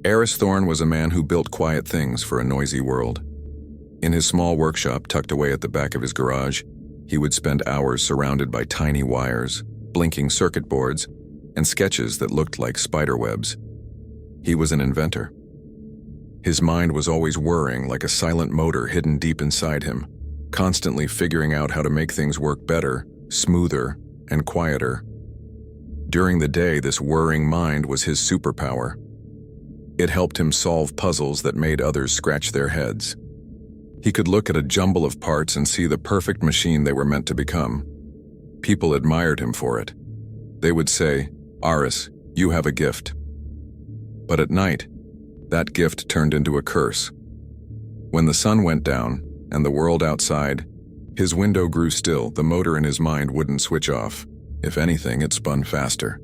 Eris Thorne was a man who built quiet things for a noisy world. In his small workshop tucked away at the back of his garage, he would spend hours surrounded by tiny wires, blinking circuit boards, and sketches that looked like spider webs. He was an inventor. His mind was always whirring like a silent motor hidden deep inside him, constantly figuring out how to make things work better, smoother, and quieter. During the day, this whirring mind was his superpower. It helped him solve puzzles that made others scratch their heads. He could look at a jumble of parts and see the perfect machine they were meant to become. People admired him for it. They would say, "Aris, you have a gift." But at night, that gift turned into a curse. When the sun went down and the world outside, his window grew still, the motor in his mind wouldn't switch off. If anything, it spun faster.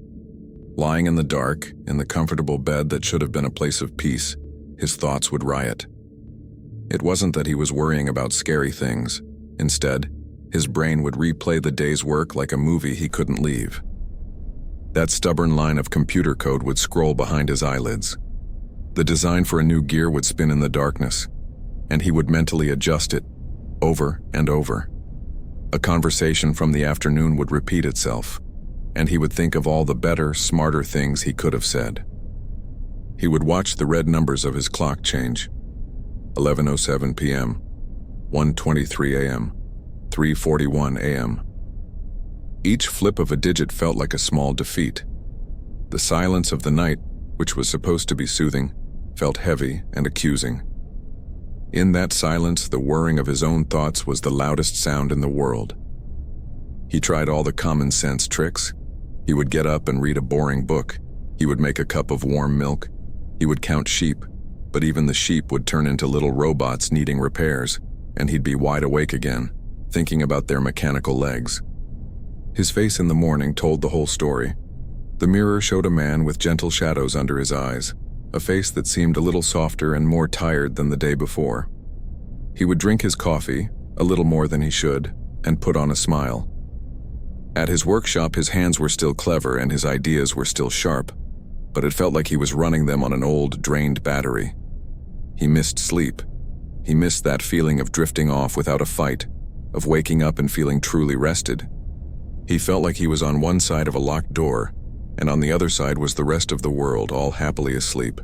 Lying in the dark, in the comfortable bed that should have been a place of peace, his thoughts would riot. It wasn't that he was worrying about scary things. Instead, his brain would replay the day's work like a movie he couldn't leave. That stubborn line of computer code would scroll behind his eyelids. The design for a new gear would spin in the darkness, and he would mentally adjust it, over and over. A conversation from the afternoon would repeat itself, and he would think of all the better, smarter things he could have said. He would watch the red numbers of his clock change. 11:07 p.m., 1:23 a.m., 3:41 a.m. Each flip of a digit felt like a small defeat. The silence of the night, which was supposed to be soothing, felt heavy and accusing. In that silence, the whirring of his own thoughts was the loudest sound in the world. He tried all the common sense tricks. He would get up and read a boring book. He would make a cup of warm milk. He would count sheep, but even the sheep would turn into little robots needing repairs, and he'd be wide awake again, thinking about their mechanical legs. His face in the morning told the whole story. The mirror showed a man with gentle shadows under his eyes, a face that seemed a little softer and more tired than the day before. He would drink his coffee, a little more than he should, and put on a smile. At his workshop, his hands were still clever and his ideas were still sharp, but it felt like he was running them on an old, drained battery. He missed sleep. He missed that feeling of drifting off without a fight, of waking up and feeling truly rested. He felt like he was on one side of a locked door, and on the other side was the rest of the world, all happily asleep.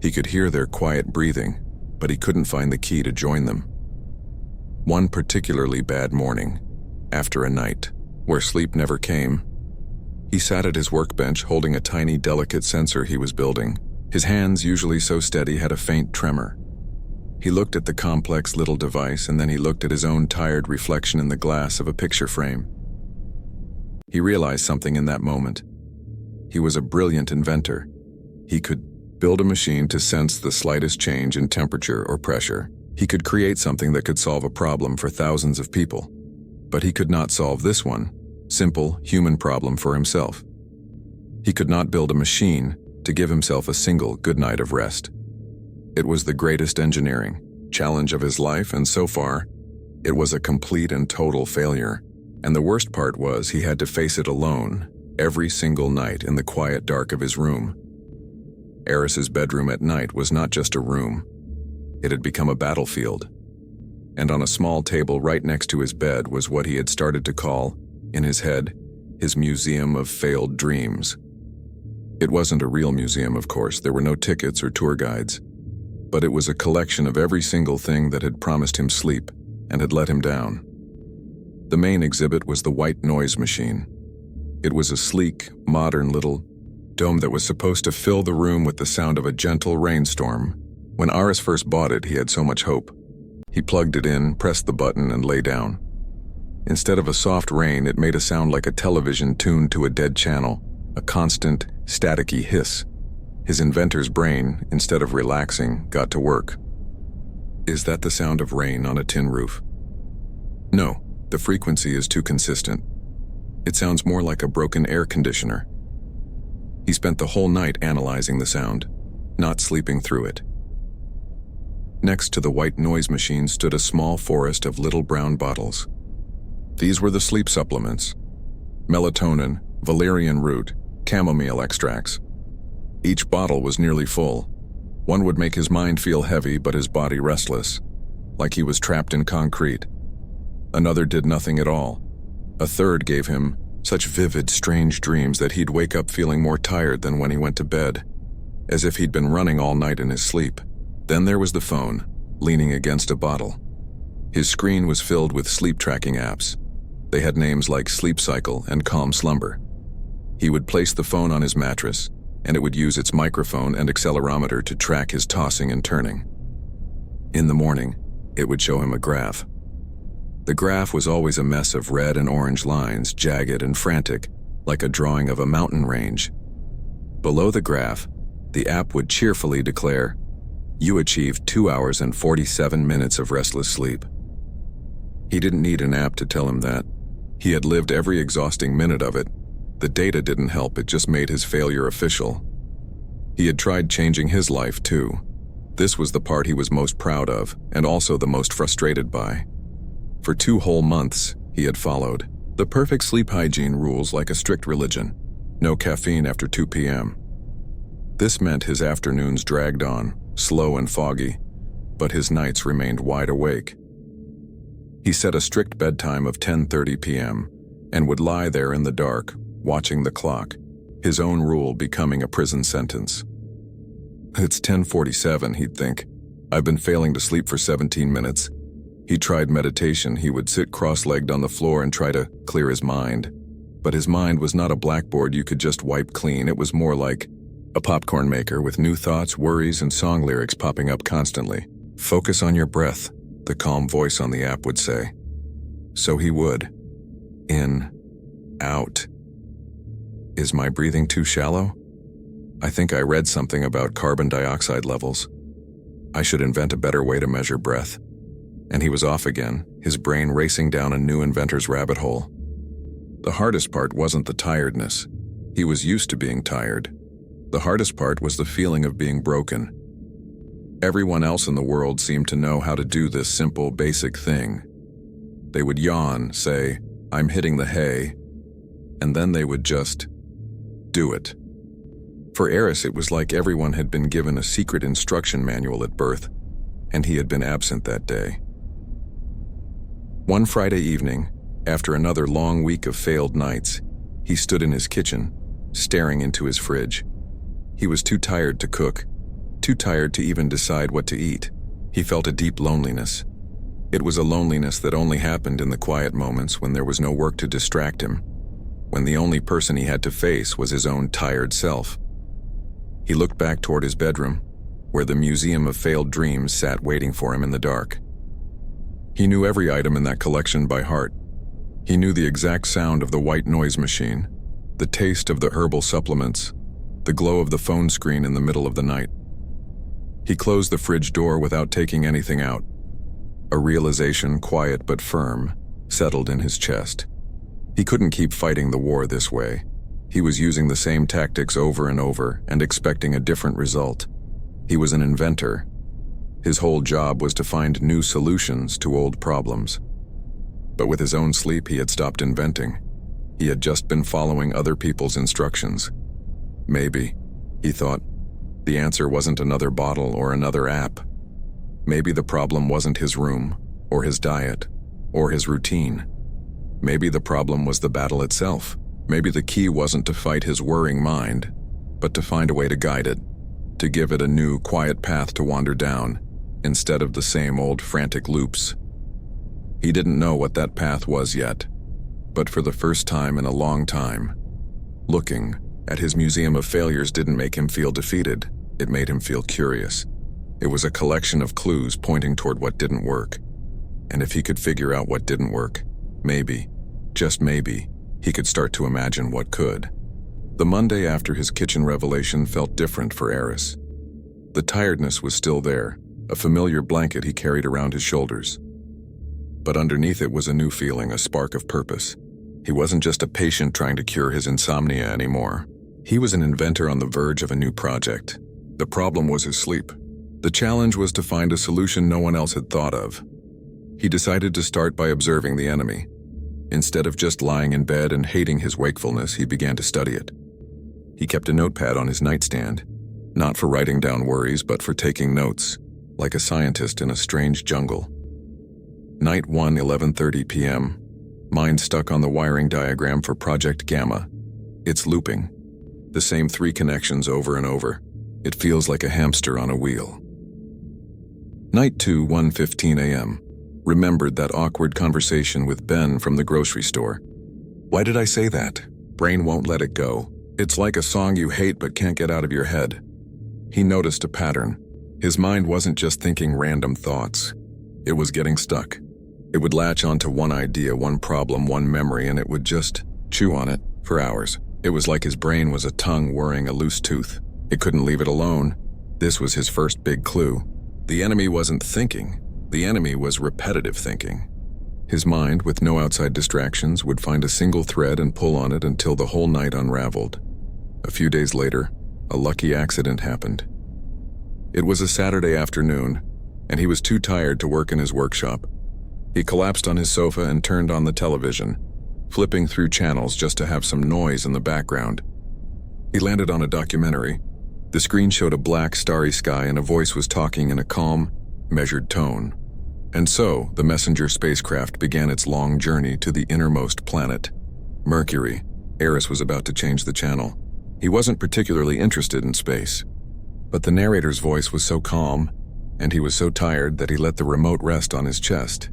He could hear their quiet breathing, but he couldn't find the key to join them. One particularly bad morning, after a night where sleep never came, he sat at his workbench holding a tiny, delicate sensor he was building. His hands, usually so steady, had a faint tremor. He looked at the complex little device, and then he looked at his own tired reflection in the glass of a picture frame. He realized something in that moment. He was a brilliant inventor. He could build a machine to sense the slightest change in temperature or pressure. He could create something that could solve a problem for thousands of people. But he could not solve this one, simple, human problem for himself. He could not build a machine to give himself a single good night of rest. It was the greatest engineering challenge of his life, and so far, it was a complete and total failure. And the worst part was he had to face it alone, every single night in the quiet dark of his room. Eris's bedroom at night was not just a room. It had become a battlefield. And on a small table right next to his bed was what he had started to call, in his head, his museum of failed dreams. It wasn't a real museum, of course. There were no tickets or tour guides. But it was a collection of every single thing that had promised him sleep and had let him down. The main exhibit was the white noise machine. It was a sleek, modern little dome that was supposed to fill the room with the sound of a gentle rainstorm. When Aris first bought it, he had so much hope. He plugged it in, pressed the button, and lay down. Instead of a soft rain, it made a sound like a television tuned to a dead channel, a constant, staticky hiss. His inventor's brain, instead of relaxing, got to work. Is that the sound of rain on a tin roof? No, the frequency is too consistent. It sounds more like a broken air conditioner. He spent the whole night analyzing the sound, not sleeping through it. Next to the white noise machine stood a small forest of little brown bottles. These were the sleep supplements: melatonin, valerian root, chamomile extracts. Each bottle was nearly full, One would make his mind feel heavy but his body restless, like he was trapped in concrete. Another did nothing at all. A third gave him such vivid, strange dreams that he'd wake up feeling more tired than when he went to bed, as if he'd been running all night in his sleep. Then there was the phone, leaning against a bottle. His screen was filled with sleep-tracking apps. They had names like Sleep Cycle and Calm Slumber. He would place the phone on his mattress, and it would use its microphone and accelerometer to track his tossing and turning. In the morning, it would show him a graph. The graph was always a mess of red and orange lines, jagged and frantic, like a drawing of a mountain range. Below the graph, the app would cheerfully declare, "You achieved 2 hours and 47 minutes of restless sleep." He didn't need an app to tell him that. He had lived every exhausting minute of it. The data didn't help, it just made his failure official. He had tried changing his life too. This was the part he was most proud of, and also the most frustrated by. For 2 whole months, he had followed the perfect sleep hygiene rules like a strict religion. No caffeine after 2 p.m. This meant his afternoons dragged on, slow and foggy, but his nights remained wide awake. He set a strict bedtime of 10:30 p.m. and would lie there in the dark, watching the clock, his own rule becoming a prison sentence. It's 10:47, he'd think. I've been failing to sleep for 17 minutes. He tried meditation. He would sit cross-legged on the floor and try to clear his mind. But his mind was not a blackboard you could just wipe clean. It was more like a popcorn maker with new thoughts, worries, and song lyrics popping up constantly. "Focus on your breath," the calm voice on the app would say. So he would. In, out. Is my breathing too shallow? I think I read something about carbon dioxide levels. I should invent a better way to measure breath. And he was off again, his brain racing down a new inventor's rabbit hole. The hardest part wasn't the tiredness. He was used to being tired. The hardest part was the feeling of being broken. Everyone else in the world seemed to know how to do this simple, basic thing. They would yawn, say, "I'm hitting the hay," and then they would just do it. For Eris, it was like everyone had been given a secret instruction manual at birth, and he had been absent that day. One Friday evening, after another long week of failed nights, he stood in his kitchen, staring into his fridge. He was too tired to cook, too tired to even decide what to eat. He felt a deep loneliness. It was a loneliness that only happened in the quiet moments when there was no work to distract him, when the only person he had to face was his own tired self. He looked back toward his bedroom, where the museum of failed dreams sat waiting for him in the dark. He knew every item in that collection by heart. He knew the exact sound of the white noise machine, the taste of the herbal supplements, the glow of the phone screen in the middle of the night. He closed the fridge door without taking anything out. A realization, quiet but firm, settled in his chest. He couldn't keep fighting the war this way. He was using the same tactics over and over and expecting a different result. He was an inventor. His whole job was to find new solutions to old problems. But with his own sleep, he had stopped inventing. He had just been following other people's instructions. Maybe, he thought, the answer wasn't another bottle or another app. Maybe the problem wasn't his room, or his diet, or his routine. Maybe the problem was the battle itself. Maybe the key wasn't to fight his worrying mind, but to find a way to guide it, to give it a new, quiet path to wander down, instead of the same old frantic loops. He didn't know what that path was yet, but for the first time in a long time, looking at his museum of failures didn't make him feel defeated. It made him feel curious. It was a collection of clues pointing toward what didn't work. And if he could figure out what didn't work, maybe, just maybe, he could start to imagine what could. The Monday after his kitchen revelation felt different for Eris. The tiredness was still there, a familiar blanket he carried around his shoulders. But underneath it was a new feeling, a spark of purpose. He wasn't just a patient trying to cure his insomnia anymore. He was an inventor on the verge of a new project. The problem was his sleep. The challenge was to find a solution no one else had thought of. He decided to start by observing the enemy. Instead of just lying in bed and hating his wakefulness, he began to study it. He kept a notepad on his nightstand. Not for writing down worries, but for taking notes, like a scientist in a strange jungle. Night 1, 11:30 p.m. Mind stuck on the wiring diagram for Project Gamma. It's looping. The same 3 connections over and over. It feels like a hamster on a wheel. Night 2, 1:15 a.m. Remembered that awkward conversation with Ben from the grocery store. Why did I say that? Brain won't let it go. It's like a song you hate but can't get out of your head. He noticed a pattern. His mind wasn't just thinking random thoughts. It was getting stuck. It would latch onto one idea, one problem, one memory, and it would just chew on it for hours. It was like his brain was a tongue worrying a loose tooth. It couldn't leave it alone. This was his first big clue. The enemy wasn't thinking. The enemy was repetitive thinking. His mind, with no outside distractions, would find a single thread and pull on it until the whole night unraveled. A few days later, a lucky accident happened. It was a Saturday afternoon, and he was too tired to work in his workshop. He collapsed on his sofa and turned on the television, flipping through channels just to have some noise in the background. He landed on a documentary. The screen showed a black, starry sky, and a voice was talking in a calm, measured tone. And so, the Messenger spacecraft began its long journey to the innermost planet, Mercury. Eris was about to change the channel. He wasn't particularly interested in space. But the narrator's voice was so calm, and he was so tired that he let the remote rest on his chest.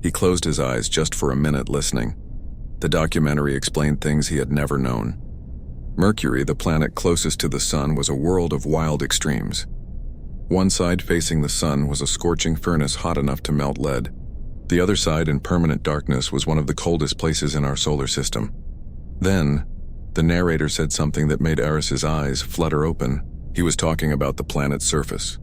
He closed his eyes just for a minute, listening. The documentary explained things he had never known. Mercury, the planet closest to the sun, was a world of wild extremes. One side facing the sun was a scorching furnace hot enough to melt lead. The other side, in permanent darkness, was one of the coldest places in our solar system. Then, the narrator said something that made Eris's eyes flutter open. He was talking about the planet's surface.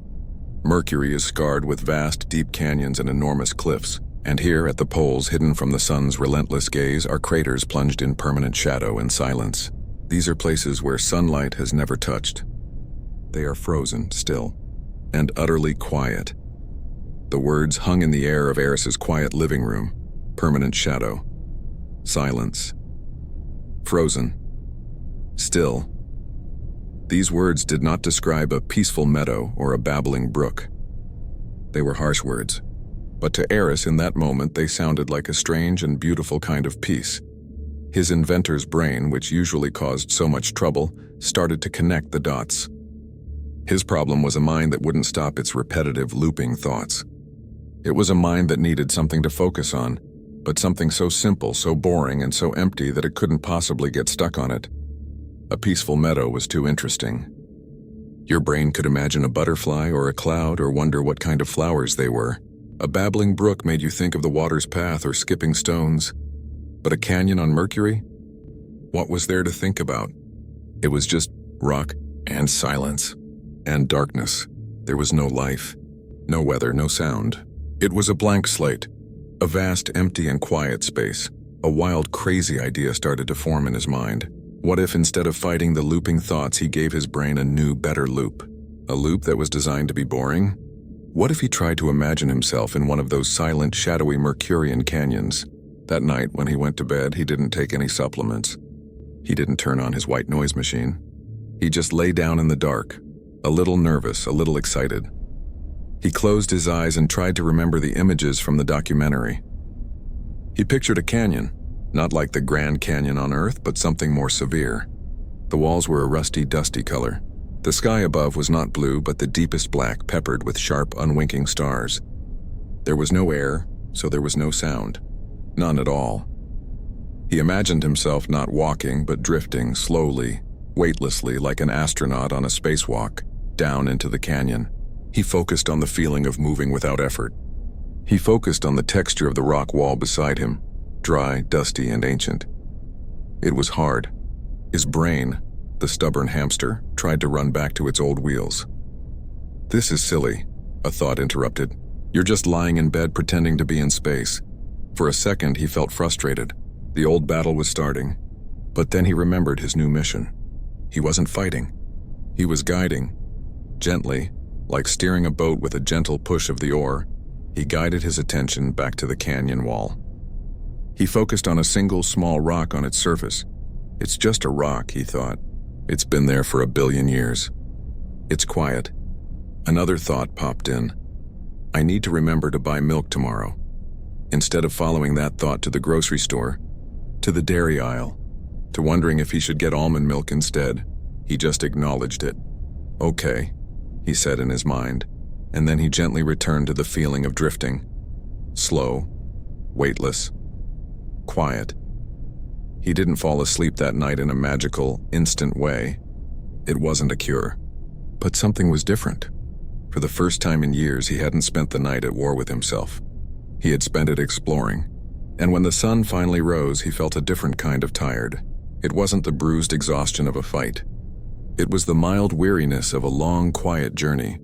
Mercury is scarred with vast, deep canyons and enormous cliffs, and here at the poles, hidden from the sun's relentless gaze, are craters plunged in permanent shadow and silence. These are places where sunlight has never touched. They are frozen still, and utterly quiet. The words hung in the air of Eris's quiet living room. Permanent shadow. Silence. Frozen. Still. These words did not describe a peaceful meadow or a babbling brook. They were harsh words, but to Eris in that moment they sounded like a strange and beautiful kind of peace. His inventor's brain, which usually caused so much trouble, started to connect the dots. His problem was a mind that wouldn't stop its repetitive, looping thoughts. It was a mind that needed something to focus on, but something so simple, so boring, and so empty that it couldn't possibly get stuck on it. A peaceful meadow was too interesting. Your brain could imagine a butterfly or a cloud or wonder what kind of flowers they were. A babbling brook made you think of the water's path or skipping stones. But a canyon on Mercury? What was there to think about? It was just rock and silence and darkness. There was no life, no weather, no sound. It was a blank slate, a vast, empty and quiet space. A wild, crazy idea started to form in his mind. What if instead of fighting the looping thoughts, he gave his brain a new, better loop? A loop that was designed to be boring? What if he tried to imagine himself in one of those silent, shadowy Mercurian canyons? That night, when he went to bed, he didn't take any supplements. He didn't turn on his white noise machine. He just lay down in the dark, a little nervous, a little excited. He closed his eyes and tried to remember the images from the documentary. He pictured a canyon, not like the Grand Canyon on Earth, but something more severe. The walls were a rusty, dusty color. The sky above was not blue, but the deepest black, peppered with sharp, unwinking stars. There was no air, so there was no sound. None at all. He imagined himself not walking, but drifting slowly, weightlessly, like an astronaut on a spacewalk, down into the canyon. He focused on the feeling of moving without effort. He focused on the texture of the rock wall beside him, dry, dusty, and ancient. It was hard. His brain, the stubborn hamster, tried to run back to its old wheels. "This is silly," a thought interrupted. "You're just lying in bed pretending to be in space." For a second, he felt frustrated. The old battle was starting. But then he remembered his new mission. He wasn't fighting. He was guiding. Gently, like steering a boat with a gentle push of the oar, he guided his attention back to the canyon wall. He focused on a single small rock on its surface. It's just a rock, he thought. It's been there for 1 billion years. It's quiet. Another thought popped in. I need to remember to buy milk tomorrow. Instead of following that thought to the grocery store, to the dairy aisle, to wondering if he should get almond milk instead, he just acknowledged it. Okay, he said in his mind, and then he gently returned to the feeling of drifting. Slow, weightless, quiet. He didn't fall asleep that night in a magical, instant way. It wasn't a cure. But something was different. For the first time in years, he hadn't spent the night at war with himself. He had spent it exploring. And when the sun finally rose, he felt a different kind of tired. It wasn't the bruised exhaustion of a fight. It was the mild weariness of a long, quiet journey.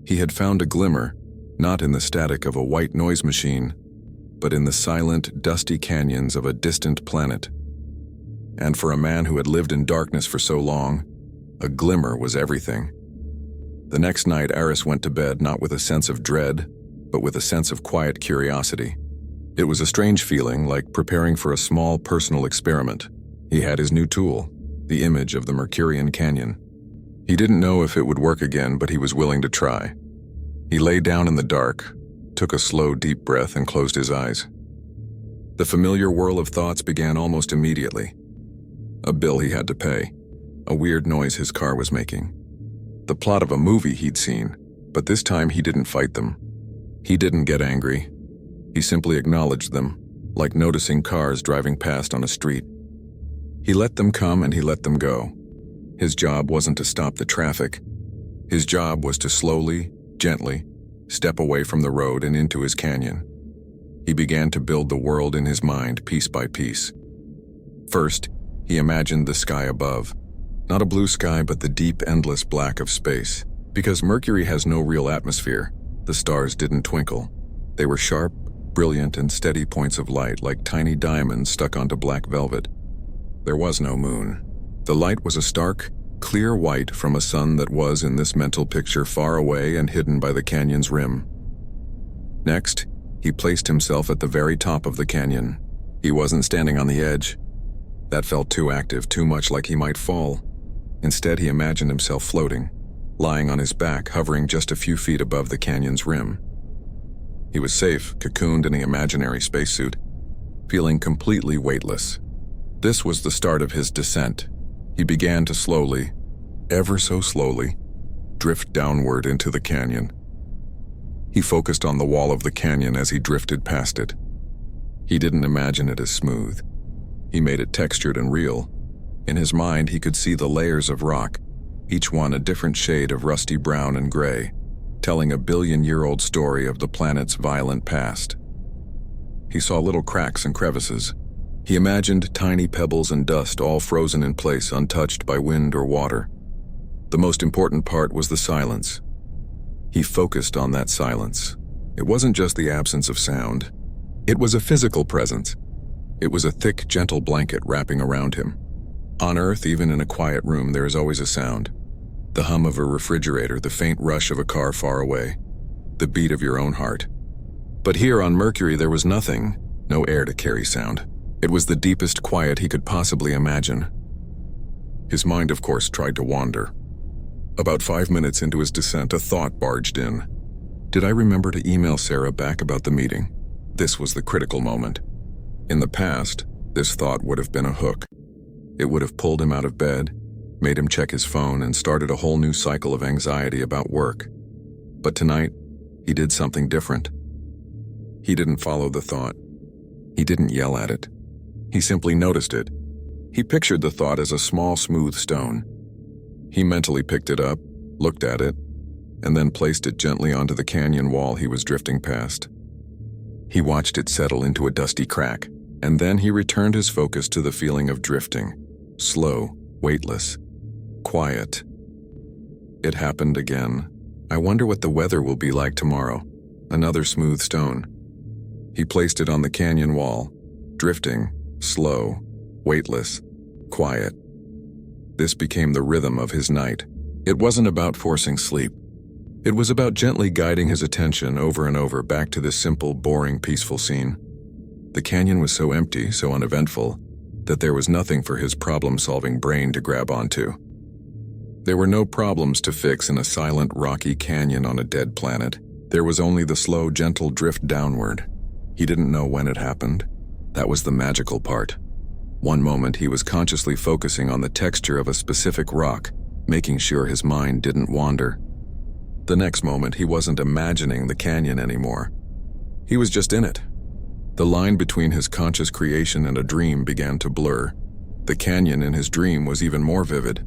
He had found a glimmer, not in the static of a white noise machine, but in the silent, dusty canyons of a distant planet. And for a man who had lived in darkness for so long, a glimmer was everything. The next night, Aris went to bed not with a sense of dread, but with a sense of quiet curiosity. It was a strange feeling, like preparing for a small personal experiment. He had his new tool, the image of the Mercurian canyon. He didn't know if it would work again, but he was willing to try. He lay down in the dark, took a slow, deep breath, and closed his eyes. The familiar whirl of thoughts began almost immediately. A bill he had to pay, a weird noise his car was making, the plot of a movie he'd seen, but this time he didn't fight them. He didn't get angry. He simply acknowledged them, like noticing cars driving past on a street. He let them come and he let them go. His job wasn't to stop the traffic. His job was to slowly, gently, step away from the road and into his canyon. He began to build the world in his mind piece by piece. First, he imagined the sky above. Not a blue sky, but the deep, endless black of space. Because Mercury has no real atmosphere, the stars didn't twinkle. They were sharp, brilliant, and steady points of light, like tiny diamonds stuck onto black velvet. There was no moon. The light was a stark, clear white from a sun that was, in this mental picture, far away and hidden by the canyon's rim. Next, he placed himself at the very top of the canyon. He wasn't standing on the edge. That felt too active, too much like he might fall. Instead, he imagined himself floating, lying on his back, hovering just a few feet above the canyon's rim. He was safe, cocooned in the imaginary spacesuit, feeling completely weightless. This was the start of his descent. He began to slowly, ever so slowly, drift downward into the canyon. He focused on the wall of the canyon as he drifted past it. He didn't imagine it as smooth. He made it textured and real. In his mind, he could see the layers of rock, each one a different shade of rusty brown and gray, telling a billion-year-old story of the planet's violent past. He saw little cracks and crevices. He imagined tiny pebbles and dust all frozen in place, untouched by wind or water. The most important part was the silence. He focused on that silence. It wasn't just the absence of sound. It was a physical presence. It was a thick, gentle blanket wrapping around him. On Earth, even in a quiet room, there is always a sound. The hum of a refrigerator, the faint rush of a car far away, the beat of your own heart. But here on Mercury, there was nothing, no air to carry sound. It was the deepest quiet he could possibly imagine. His mind, of course, tried to wander. About 5 minutes into his descent, a thought barged in. Did I remember to email Sarah back about the meeting? This was the critical moment. In the past, this thought would have been a hook. It would have pulled him out of bed, made him check his phone, and started a whole new cycle of anxiety about work. But tonight, he did something different. He didn't follow the thought. He didn't yell at it. He simply noticed it. He pictured the thought as a small, smooth stone. He mentally picked it up, looked at it, and then placed it gently onto the canyon wall he was drifting past. He watched it settle into a dusty crack, and then he returned his focus to the feeling of drifting. Slow, weightless, quiet. It happened again. I wonder what the weather will be like tomorrow. Another smooth stone. He placed it on the canyon wall, drifting, slow, weightless, quiet. This became the rhythm of his night. It wasn't about forcing sleep. It was about gently guiding his attention over and over back to this simple, boring, peaceful scene. The canyon was so empty, so uneventful, that there was nothing for his problem-solving brain to grab onto. There were no problems to fix in a silent, rocky canyon on a dead planet. There was only the slow, gentle drift downward. He didn't know when it happened. That was the magical part. One moment he was consciously focusing on the texture of a specific rock, making sure his mind didn't wander. The next moment he wasn't imagining the canyon anymore. He was just in it. The line between his conscious creation and a dream began to blur. The canyon in his dream was even more vivid.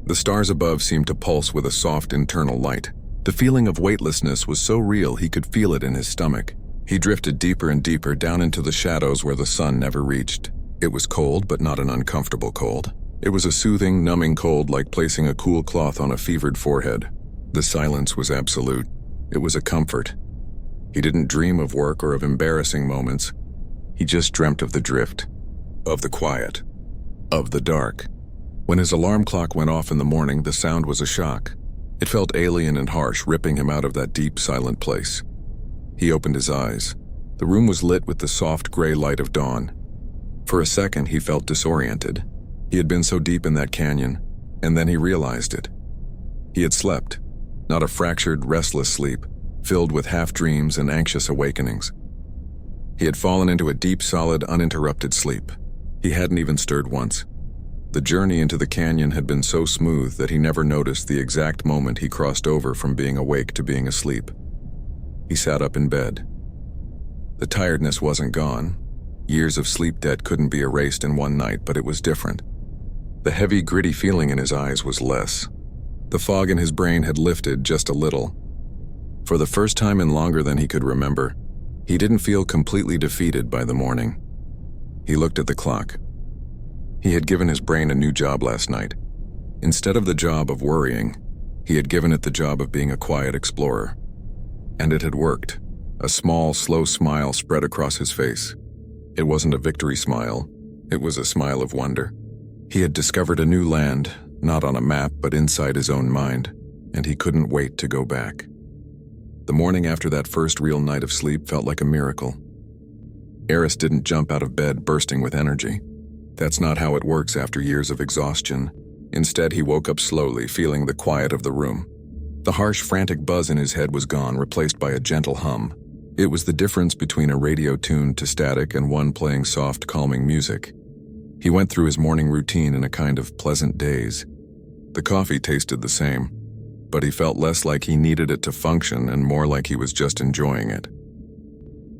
The stars above seemed to pulse with a soft internal light. The feeling of weightlessness was so real he could feel it in his stomach. He drifted deeper and deeper down into the shadows where the sun never reached. It was cold, but not an uncomfortable cold. It was a soothing, numbing cold like placing a cool cloth on a fevered forehead. The silence was absolute. It was a comfort. He didn't dream of work or of embarrassing moments. He just dreamt of the drift, of the quiet, of the dark. When his alarm clock went off in the morning, the sound was a shock. It felt alien and harsh, ripping him out of that deep, silent place. He opened his eyes. The room was lit with the soft gray light of dawn. For a second, he felt disoriented. He had been so deep in that canyon, and then he realized it. He had slept, not a fractured, restless sleep, filled with half-dreams and anxious awakenings. He had fallen into a deep, solid, uninterrupted sleep. He hadn't even stirred once. The journey into the canyon had been so smooth that he never noticed the exact moment he crossed over from being awake to being asleep. He sat up in bed. The tiredness wasn't gone. Years of sleep debt couldn't be erased in one night, but it was different. The heavy, gritty feeling in his eyes was less. The fog in his brain had lifted just a little. For the first time in longer than he could remember, he didn't feel completely defeated by the morning. He looked at the clock. He had given his brain a new job last night. Instead of the job of worrying, he had given it the job of being a quiet explorer. And it had worked. A small, slow smile spread across his face. It wasn't a victory smile. It was a smile of wonder. He had discovered a new land, not on a map, but inside his own mind, and he couldn't wait to go back. The morning after that first real night of sleep felt like a miracle. Eris didn't jump out of bed bursting with energy. That's not how it works after years of exhaustion. Instead, he woke up slowly, feeling the quiet of the room. The harsh, frantic buzz in his head was gone, replaced by a gentle hum. It was the difference between a radio tuned to static and one playing soft, calming music. He went through his morning routine in a kind of pleasant daze. The coffee tasted the same, but he felt less like he needed it to function and more like he was just enjoying it.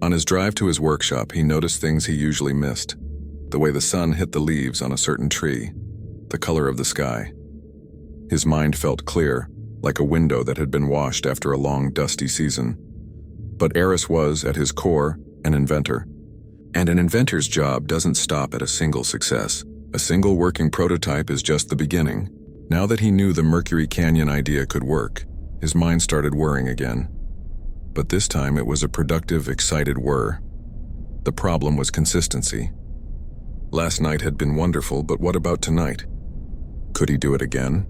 On his drive to his workshop, he noticed things he usually missed. The way the sun hit the leaves on a certain tree, the color of the sky. His mind felt clear, like a window that had been washed after a long, dusty season. But Eris was, at his core, an inventor. And an inventor's job doesn't stop at a single success. A single working prototype is just the beginning. Now that he knew the Mercury Canyon idea could work, his mind started whirring again. But this time it was a productive, excited whir. The problem was consistency. Last night had been wonderful, but what about tonight? Could he do it again?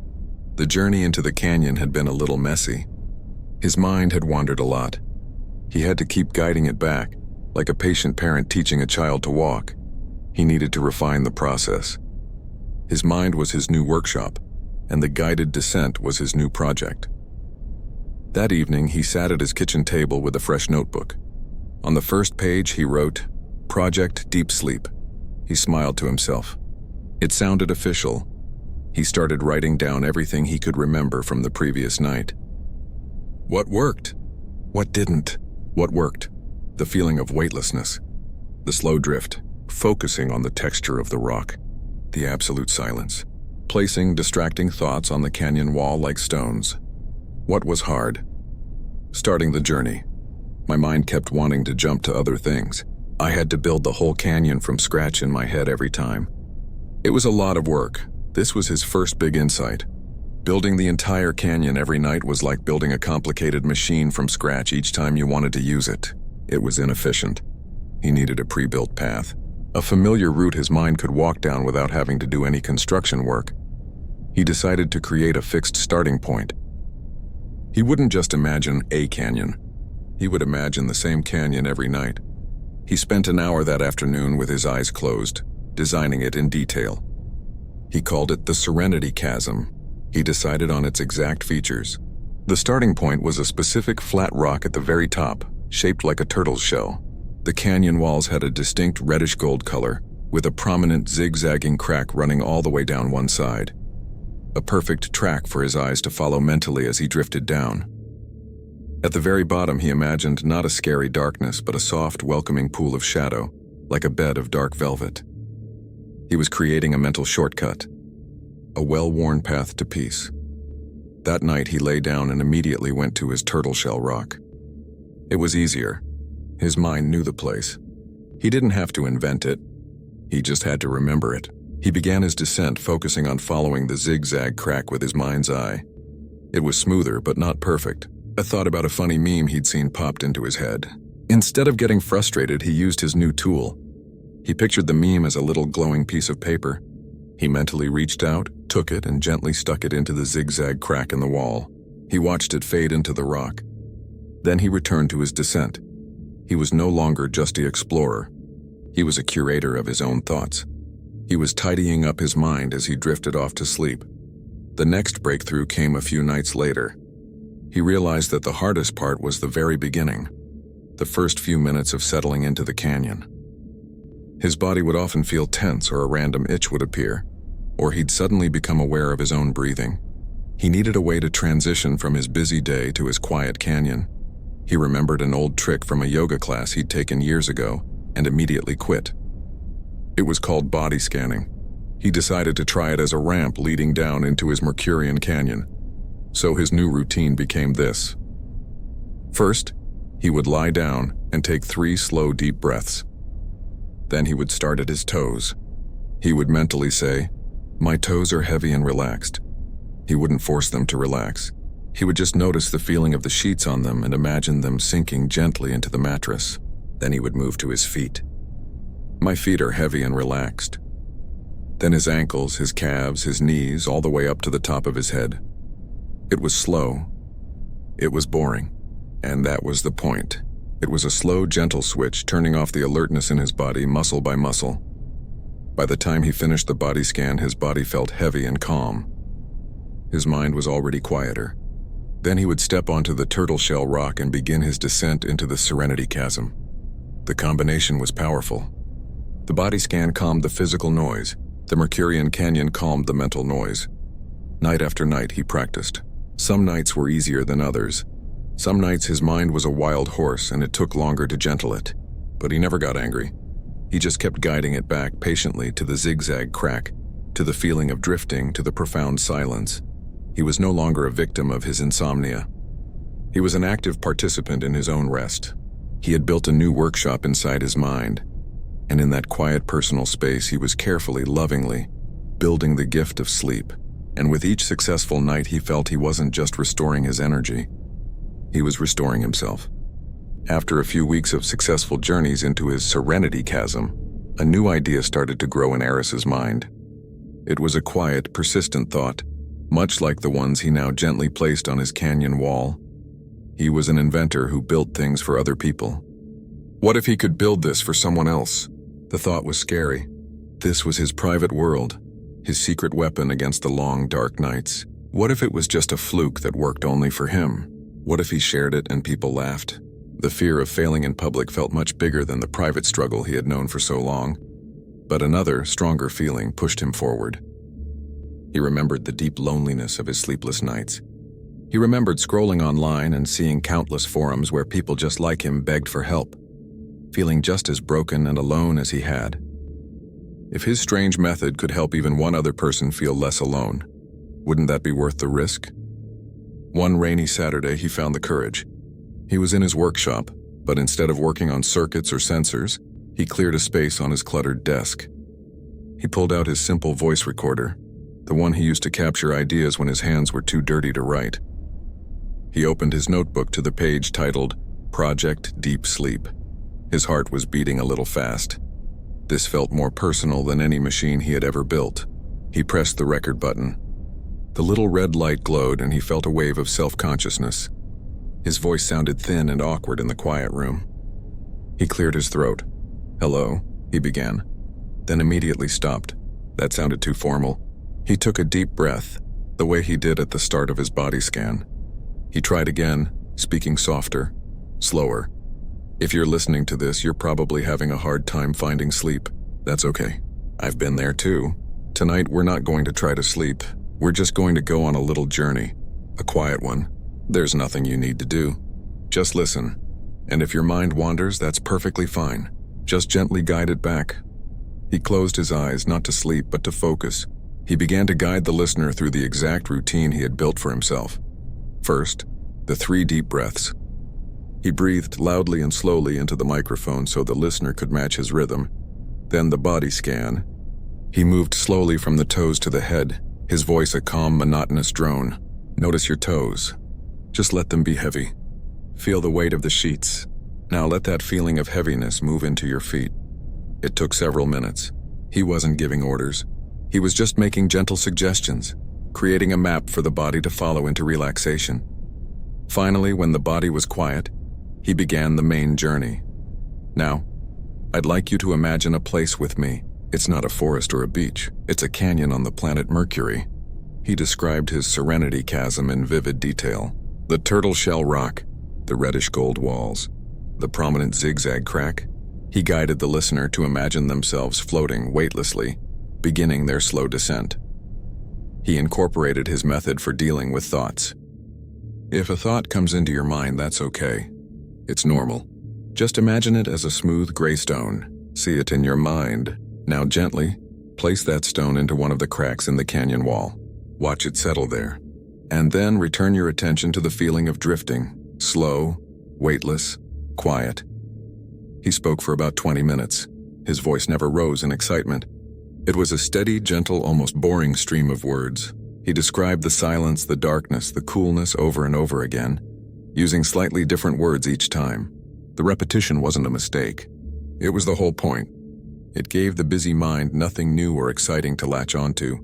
The journey into the canyon had been a little messy. His mind had wandered a lot. He had to keep guiding it back, like a patient parent teaching a child to walk. He needed to refine the process. His mind was his new workshop, and the guided descent was his new project. That evening, he sat at his kitchen table with a fresh notebook. On the first page, he wrote, "Project Deep Sleep." He smiled to himself. It sounded official. He started writing down everything he could remember from the previous night. What worked? What didn't? What worked? The feeling of weightlessness. The slow drift, focusing on the texture of the rock. The absolute silence. Placing distracting thoughts on the canyon wall like stones. What was hard? Starting the journey. My mind kept wanting to jump to other things. I had to build the whole canyon from scratch in my head every time. It was a lot of work. This was his first big insight. Building the entire canyon every night was like building a complicated machine from scratch each time you wanted to use it. It was inefficient. He needed a pre-built path. A familiar route his mind could walk down without having to do any construction work. He decided to create a fixed starting point. He wouldn't just imagine a canyon. He would imagine the same canyon every night. He spent an hour that afternoon with his eyes closed, designing it in detail. He called it the Serenity Chasm. He decided on its exact features. The starting point was a specific flat rock at the very top, shaped like a turtle's shell. The canyon walls had a distinct reddish-gold color, with a prominent zigzagging crack running all the way down one side. A perfect track for his eyes to follow mentally as he drifted down. At the very bottom, he imagined not a scary darkness, but a soft, welcoming pool of shadow, like a bed of dark velvet. He was creating a mental shortcut, a well-worn path to peace. That night, he lay down and immediately went to his turtle shell rock. It was easier. His mind knew the place. He didn't have to invent it. He just had to remember it. He began his descent, focusing on following the zigzag crack with his mind's eye. It was smoother, but not perfect. A thought about a funny meme he'd seen popped into his head. Instead of getting frustrated, he used his new tool. He pictured the meme as a little glowing piece of paper. He mentally reached out, took it, and gently stuck it into the zigzag crack in the wall. He watched it fade into the rock. Then he returned to his descent. He was no longer just the explorer. He was a curator of his own thoughts. He was tidying up his mind as he drifted off to sleep. The next breakthrough came a few nights later. He realized that the hardest part was the very beginning, the first few minutes of settling into the canyon. His body would often feel tense, or a random itch would appear, or he'd suddenly become aware of his own breathing. He needed a way to transition from his busy day to his quiet canyon. He remembered an old trick from a yoga class he'd taken years ago and immediately quit. It was called body scanning. He decided to try it as a ramp leading down into his Mercurian canyon. So his new routine became this. First, he would lie down and take 3 slow, deep breaths. Then he would start at his toes. He would mentally say, "My toes are heavy and relaxed." He wouldn't force them to relax. He would just notice the feeling of the sheets on them and imagine them sinking gently into the mattress. Then he would move to his feet. "My feet are heavy and relaxed." Then his ankles, his calves, his knees, all the way up to the top of his head. It was slow. It was boring. And that was the point. It was a slow, gentle switch, turning off the alertness in his body, muscle by muscle. By the time he finished the body scan, his body felt heavy and calm. His mind was already quieter. Then he would step onto the turtle shell rock and begin his descent into the Serenity Chasm. The combination was powerful. The body scan calmed the physical noise. The Mercurian canyon calmed the mental noise. Night after night, he practiced. Some nights were easier than others. Some nights his mind was a wild horse and it took longer to gentle it. But he never got angry. He just kept guiding it back patiently to the zigzag crack, to the feeling of drifting, to the profound silence. He was no longer a victim of his insomnia. He was an active participant in his own rest. He had built a new workshop inside his mind, and in that quiet personal space he was carefully, lovingly, building the gift of sleep. And with each successful night he felt he wasn't just restoring his energy, he was restoring himself. After a few weeks of successful journeys into his Serenity Chasm, a new idea started to grow in Eris's mind. It was a quiet, persistent thought, much like the ones he now gently placed on his canyon wall. He was an inventor who built things for other people. What if he could build this for someone else? The thought was scary. This was his private world, his secret weapon against the long, dark nights. What if it was just a fluke that worked only for him? What if he shared it and people laughed? The fear of failing in public felt much bigger than the private struggle he had known for so long. But another, stronger feeling pushed him forward. He remembered the deep loneliness of his sleepless nights. He remembered scrolling online and seeing countless forums where people just like him begged for help, feeling just as broken and alone as he had. If his strange method could help even one other person feel less alone, wouldn't that be worth the risk? One rainy Saturday, he found the courage. He was in his workshop, but instead of working on circuits or sensors, he cleared a space on his cluttered desk. He pulled out his simple voice recorder, the one he used to capture ideas when his hands were too dirty to write. He opened his notebook to the page titled Project Deep Sleep. His heart was beating a little fast. This felt more personal than any machine he had ever built. He pressed the record button. The little red light glowed and he felt a wave of self-consciousness. His voice sounded thin and awkward in the quiet room. He cleared his throat. "Hello," he began, then immediately stopped. That sounded too formal. He took a deep breath, the way he did at the start of his body scan. He tried again, speaking softer, slower. If you're listening to this, you're probably having a hard time finding sleep. That's okay. I've been there too. Tonight, we're not going to try to sleep. We're just going to go on a little journey, a quiet one. There's nothing you need to do. Just listen. And if your mind wanders, that's perfectly fine. Just gently guide it back. He closed his eyes, not to sleep, but to focus. He began to guide the listener through the exact routine he had built for himself. First, the 3 deep breaths. He breathed loudly and slowly into the microphone so the listener could match his rhythm. Then the body scan. He moved slowly from the toes to the head, his voice a calm, monotonous drone. Notice your toes. Just let them be heavy. Feel the weight of the sheets. Now let that feeling of heaviness move into your feet. It took several minutes. He wasn't giving orders. He was just making gentle suggestions, creating a map for the body to follow into relaxation. Finally, when the body was quiet, he began the main journey. Now, I'd like you to imagine a place with me. It's not a forest or a beach. It's a canyon on the planet Mercury. He described his Serenity Chasm in vivid detail. The turtle shell rock, the reddish gold walls, the prominent zigzag crack. He guided the listener to imagine themselves floating weightlessly, beginning their slow descent. He incorporated his method for dealing with thoughts. If a thought comes into your mind, that's okay. It's normal. Just imagine it as a smooth gray stone. See it in your mind. Now gently, place that stone into one of the cracks in the canyon wall. Watch it settle there. And then return your attention to the feeling of drifting, slow, weightless, quiet. He spoke for about 20 minutes. His voice never rose in excitement. It was a steady, gentle, almost boring stream of words. He described the silence, the darkness, the coolness over and over again, using slightly different words each time. The repetition wasn't a mistake. It was the whole point. It gave the busy mind nothing new or exciting to latch onto.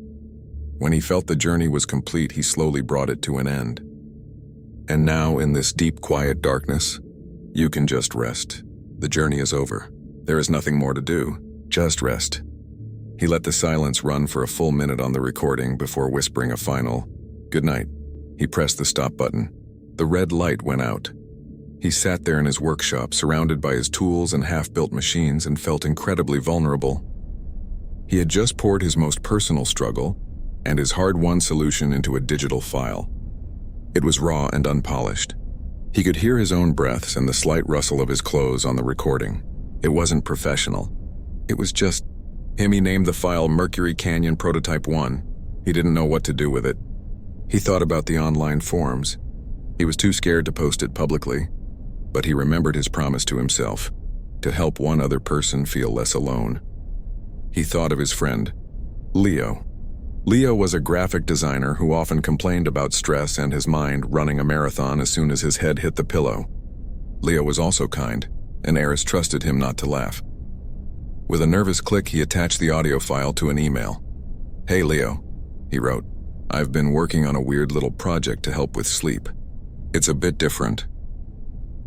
When he felt the journey was complete, he slowly brought it to an end. And now, in this deep, quiet darkness, you can just rest. The journey is over. There is nothing more to do. Just rest. He let the silence run for a full minute on the recording before whispering a final, "Good night." He pressed the stop button. The red light went out. He sat there in his workshop, surrounded by his tools and half-built machines, and felt incredibly vulnerable. He had just poured his most personal struggle and his hard-won solution into a digital file. It was raw and unpolished. He could hear his own breaths and the slight rustle of his clothes on the recording. It wasn't professional. It was just him. He named the file Mercury Canyon Prototype 1. He didn't know what to do with it. He thought about the online forums. He was too scared to post it publicly, but he remembered his promise to himself, to help one other person feel less alone. He thought of his friend, Leo. Leo was a graphic designer who often complained about stress and his mind running a marathon as soon as his head hit the pillow. Leo was also kind, and Eris trusted him not to laugh. With a nervous click, he attached the audio file to an email. "Hey Leo," he wrote. "I've been working on a weird little project to help with sleep. It's a bit different.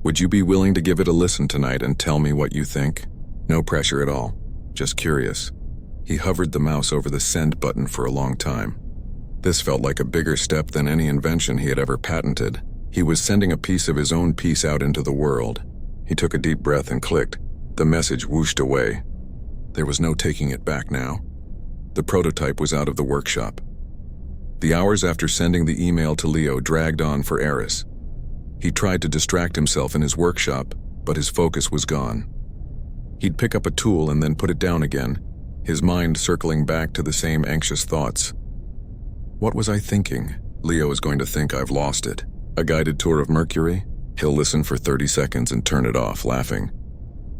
Would you be willing to give it a listen tonight and tell me what you think? No pressure at all, just curious." He hovered the mouse over the send button for a long time. This felt like a bigger step than any invention he had ever patented. He was sending a piece of his own peace out into the world. He took a deep breath and clicked. The message whooshed away. There was no taking it back now. The prototype was out of the workshop. The hours after sending the email to Leo dragged on for Eris. He tried to distract himself in his workshop, but his focus was gone. He'd pick up a tool and then put it down again, his mind circling back to the same anxious thoughts. What was I thinking? Leo is going to think I've lost it. A guided tour of Mercury? He'll listen for 30 seconds and turn it off, laughing.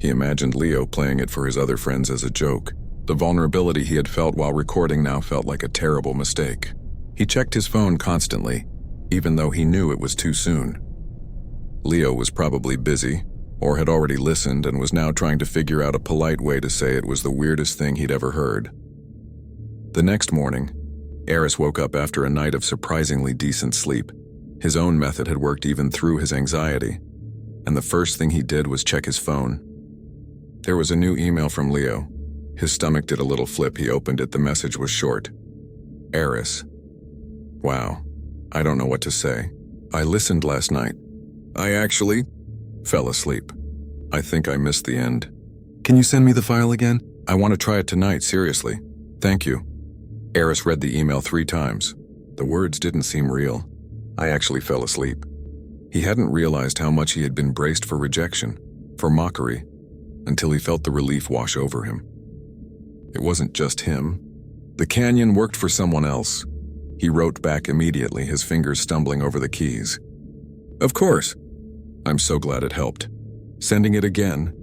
He imagined Leo playing it for his other friends as a joke. The vulnerability he had felt while recording now felt like a terrible mistake. He checked his phone constantly, even though he knew it was too soon. Leo was probably busy, or had already listened and was now trying to figure out a polite way to say it was the weirdest thing he'd ever heard. The next morning, Eris woke up after a night of surprisingly decent sleep. His own method had worked even through his anxiety, and the first thing he did was check his phone. There was a new email from Leo. His stomach did a little flip. He opened it. The message was short. "Eris, Wow, I don't know what to say. I listened last night. I actually fell asleep. I think I missed the end. Can you send me the file again? I want to try it tonight, seriously. Thank you. Eris read the email 3 times. The words didn't seem real. I actually fell asleep. He hadn't realized how much he had been braced for rejection, for mockery, until he felt the relief wash over him. It wasn't just him. The canyon worked for someone else. He wrote back immediately, his fingers stumbling over the keys. Of course. I'm so glad it helped. Sending it again.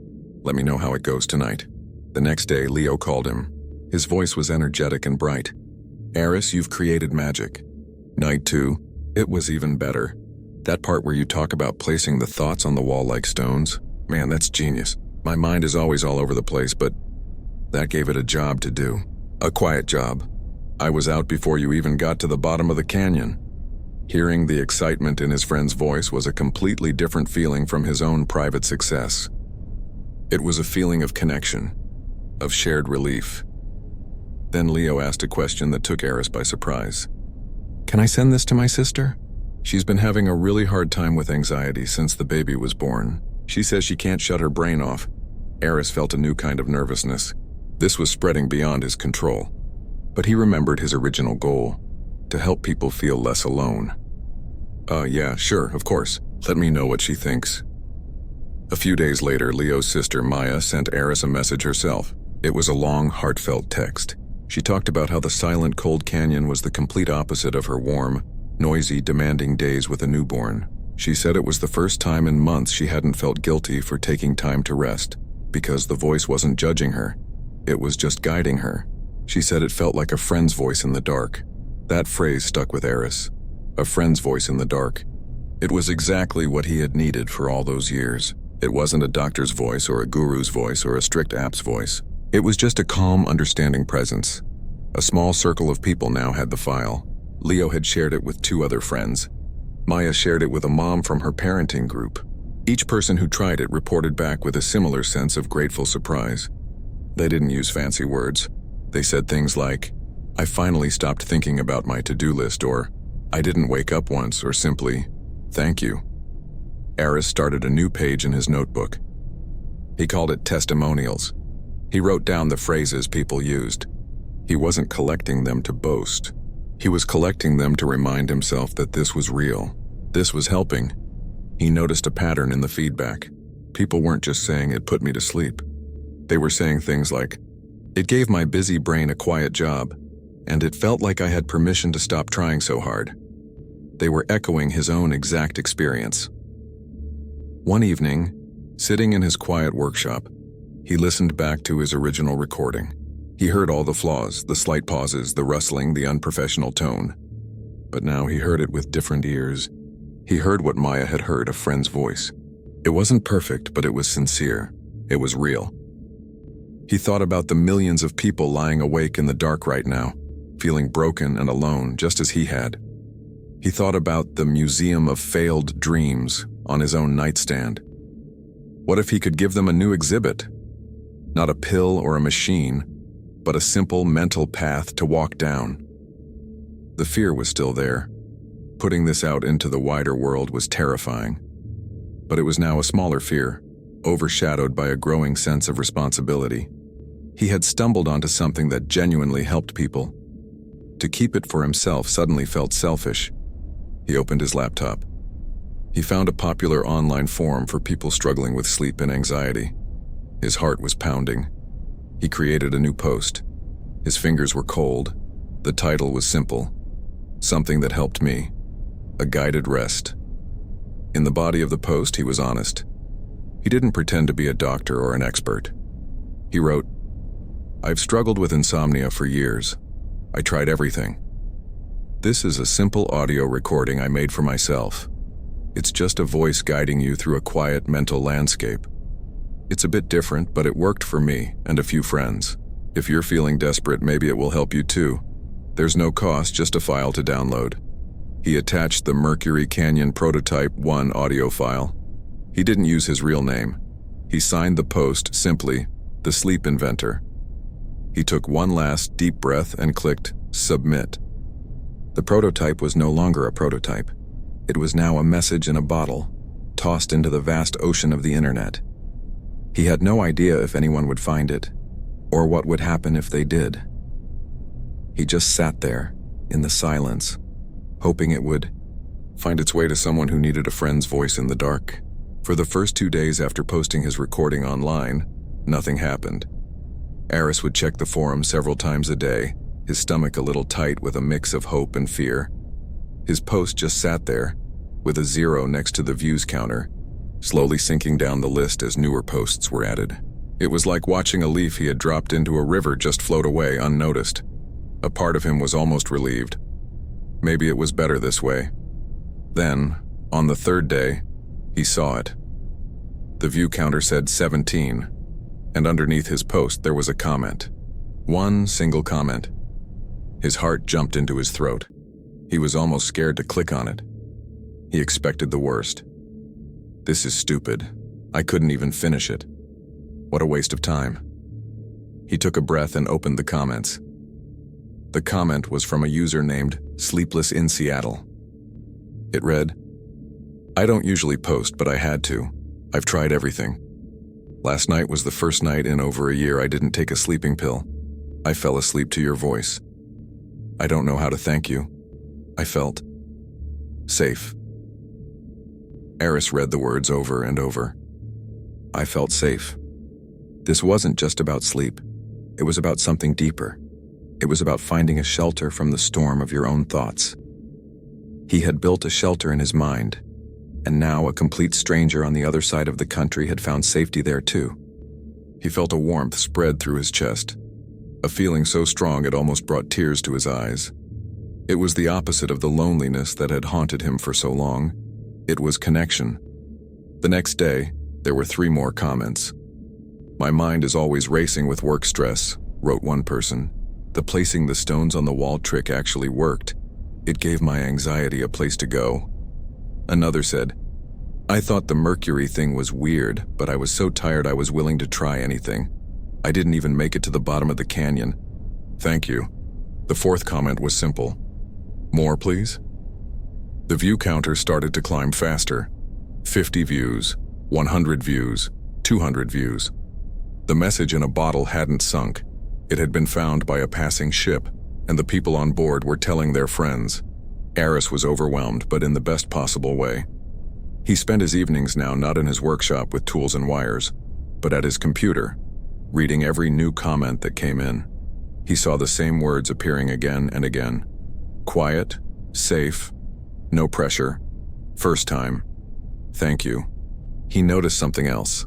Let me know how it goes tonight. The next day, Leo called him. His voice was energetic and bright. Eris, you've created magic. Night 2, it was even better. That part where you talk about placing the thoughts on the wall like stones, man, that's genius. My mind is always all over the place, but that gave it a job to do. A quiet job. I was out before you even got to the bottom of the canyon. Hearing the excitement in his friend's voice was a completely different feeling from his own private success. It was a feeling of connection, of shared relief. Then Leo asked a question that took Eris by surprise. Can I send this to my sister? She's been having a really hard time with anxiety since the baby was born. She says she can't shut her brain off. Eris felt a new kind of nervousness. This was spreading beyond his control. But he remembered his original goal, to help people feel less alone. Yeah, sure, of course. Let me know what she thinks. A few days later, Leo's sister Maya sent Eris a message herself. It was a long, heartfelt text. She talked about how the silent, cold canyon was the complete opposite of her warm, noisy, demanding days with a newborn. She said it was the first time in months she hadn't felt guilty for taking time to rest, because the voice wasn't judging her. It was just guiding her. She said it felt like a friend's voice in the dark. That phrase stuck with Eris. A friend's voice in the dark. It was exactly what he had needed for all those years. It wasn't a doctor's voice or a guru's voice or a strict app's voice. It was just a calm, understanding presence. A small circle of people now had the file. Leo had shared it with 2 other friends. Maya shared it with a mom from her parenting group. Each person who tried it reported back with a similar sense of grateful surprise. They didn't use fancy words. They said things like, I finally stopped thinking about my to-do list, or I didn't wake up once, or simply, thank you. Eris started a new page in his notebook. He called it testimonials. He wrote down the phrases people used. He wasn't collecting them to boast. He was collecting them to remind himself that this was real. This was helping. He noticed a pattern in the feedback. People weren't just saying it put me to sleep. They were saying things like, it gave my busy brain a quiet job, and it felt like I had permission to stop trying so hard. They were echoing his own exact experience. One evening, sitting in his quiet workshop, he listened back to his original recording. He heard all the flaws, the slight pauses, the rustling, the unprofessional tone. But now he heard it with different ears. He heard what Maya had heard, a friend's voice. It wasn't perfect, but it was sincere. It was real. He thought about the millions of people lying awake in the dark right now, feeling broken and alone, just as he had. He thought about the museum of failed dreams on his own nightstand. What if he could give them a new exhibit? Not a pill or a machine, but a simple mental path to walk down. The fear was still there. Putting this out into the wider world was terrifying. But it was now a smaller fear, overshadowed by a growing sense of responsibility. He had stumbled onto something that genuinely helped people. To keep it for himself suddenly felt selfish. He opened his laptop. He found a popular online forum for people struggling with sleep and anxiety. His heart was pounding. He created a new post. His fingers were cold. The title was simple. Something that helped me. A guided rest. In the body of the post, he was honest. He didn't pretend to be a doctor or an expert. He wrote, I've struggled with insomnia for years. I tried everything. This is a simple audio recording I made for myself. It's just a voice guiding you through a quiet mental landscape. It's a bit different, but it worked for me and a few friends. If you're feeling desperate, maybe it will help you too. There's no cost, just a file to download. He attached the Mercury Canyon Prototype 1 audio file. He didn't use his real name. He signed the post simply, The Sleep Inventor. He took one last deep breath and clicked Submit. The prototype was no longer a prototype. It was now a message in a bottle, tossed into the vast ocean of the internet. He had no idea if anyone would find it, or what would happen if they did. He just sat there, in the silence, hoping it would find its way to someone who needed a friend's voice in the dark. For the first 2 days after posting his recording online, nothing happened. Aris would check the forum several times a day, his stomach a little tight with a mix of hope and fear. His post just sat there, with a 0 next to the views counter, slowly sinking down the list as newer posts were added. It was like watching a leaf he had dropped into a river just float away unnoticed. A part of him was almost relieved. Maybe it was better this way. Then, on the 3rd day, he saw it. The view counter said 17, and underneath his post there was a comment. One single comment. His heart jumped into his throat. He was almost scared to click on it. He expected the worst. This is stupid. I couldn't even finish it. What a waste of time. He took a breath and opened the comments. The comment was from a user named Sleepless in Seattle. It read, "I don't usually post, but I had to. I've tried everything. Last night was the first night in over a year I didn't take a sleeping pill. I fell asleep to your voice. I don't know how to thank you. I felt safe." Aris read the words over and over. I felt safe. This wasn't just about sleep. It was about something deeper. It was about finding a shelter from the storm of your own thoughts. He had built a shelter in his mind, and now a complete stranger on the other side of the country had found safety there too. He felt a warmth spread through his chest, a feeling so strong it almost brought tears to his eyes. It was the opposite of the loneliness that had haunted him for so long. It was connection. The next day, there were 3 more comments. "My mind is always racing with work stress," wrote one person. "The placing the stones on the wall trick actually worked. It gave my anxiety a place to go." Another said, "I thought the Mercury thing was weird, but I was so tired I was willing to try anything. I didn't even make it to the bottom of the canyon. Thank you." The 4th comment was simple. "More, please?" The view counter started to climb faster. 50 views, 100 views, 200 views. The message in a bottle hadn't sunk. It had been found by a passing ship, and the people on board were telling their friends. Aris was overwhelmed, but in the best possible way. He spent his evenings now not in his workshop with tools and wires, but at his computer, reading every new comment that came in. He saw the same words appearing again and again. Quiet, safe, no pressure, first time, thank you. He noticed something else.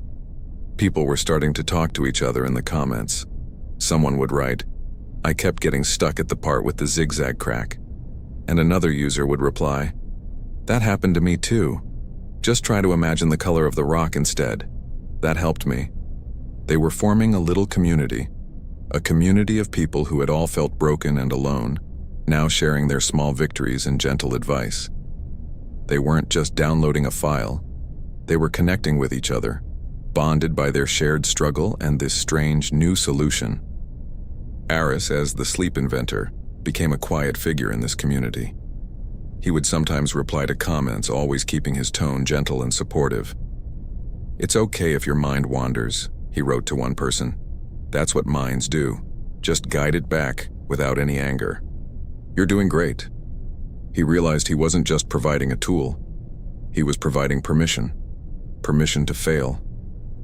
People were starting to talk to each other in the comments. Someone would write, "I kept getting stuck at the part with the zigzag crack." And another user would reply, "That happened to me too. Just try to imagine the color of the rock instead. That helped me." They were forming a little community, a community of people who had all felt broken and alone, now sharing their small victories and gentle advice. They weren't just downloading a file, they were connecting with each other, bonded by their shared struggle and this strange new solution. Aris, as the sleep inventor, became a quiet figure in this community. He would sometimes reply to comments, always keeping his tone gentle and supportive. "It's okay if your mind wanders," he wrote to one person. "That's what minds do. Just guide it back without any anger. You're doing great." He realized he wasn't just providing a tool. He was providing permission. Permission to fail.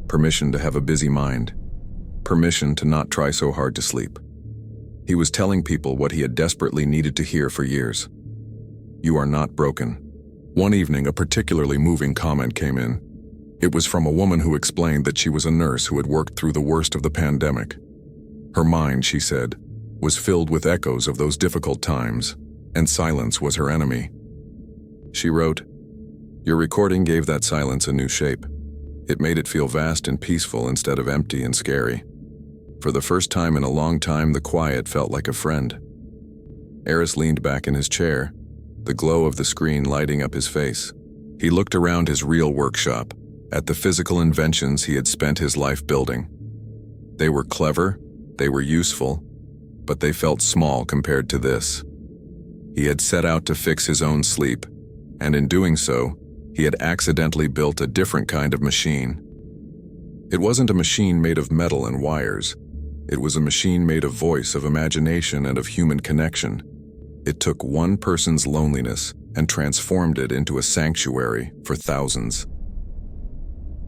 Permission to have a busy mind. Permission to not try so hard to sleep. He was telling people what he had desperately needed to hear for years. You are not broken. One evening, a particularly moving comment came in. It was from a woman who explained that she was a nurse who had worked through the worst of the pandemic. Her mind, she said, was filled with echoes of those difficult times, and silence was her enemy. She wrote, "Your recording gave that silence a new shape. It made it feel vast and peaceful instead of empty and scary. For the first time in a long time, the quiet felt like a friend." Aris leaned back in his chair, the glow of the screen lighting up his face. He looked around his real workshop, at the physical inventions he had spent his life building. They were clever, they were useful, but they felt small compared to this. He had set out to fix his own sleep, and in doing so, he had accidentally built a different kind of machine. It wasn't a machine made of metal and wires. It was a machine made of voice, of imagination, and of human connection. It took one person's loneliness and transformed it into a sanctuary for thousands.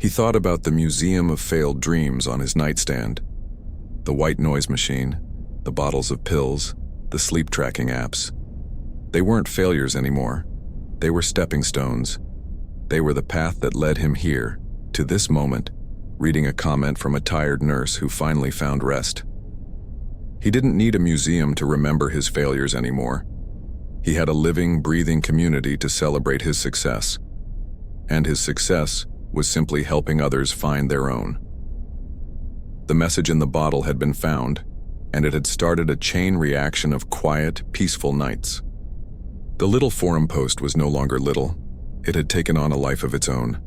He thought about the museum of failed dreams on his nightstand. The white noise machine, the bottles of pills, the sleep tracking apps. They weren't failures anymore. They were stepping stones. They were the path that led him here, to this moment, reading a comment from a tired nurse who finally found rest. He didn't need a museum to remember his failures anymore. He had a living, breathing community to celebrate his success. And his success was simply helping others find their own. The message in the bottle had been found, and it had started a chain reaction of quiet, peaceful nights. The little forum post was no longer little. It had taken on a life of its own.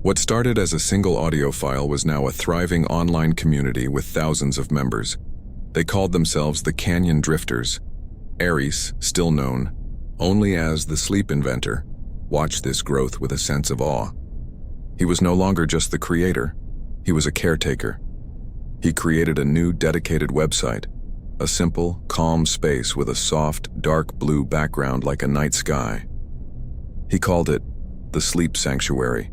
What started as a single audio file was now a thriving online community with thousands of members. They called themselves the Canyon Drifters. Ares, still known only as the Sleep Inventor, watched this growth with a sense of awe. He was no longer just the creator. He was a caretaker. He created a new dedicated website, a simple, calm space with a soft, dark blue background like a night sky. He called it the Sleep Sanctuary.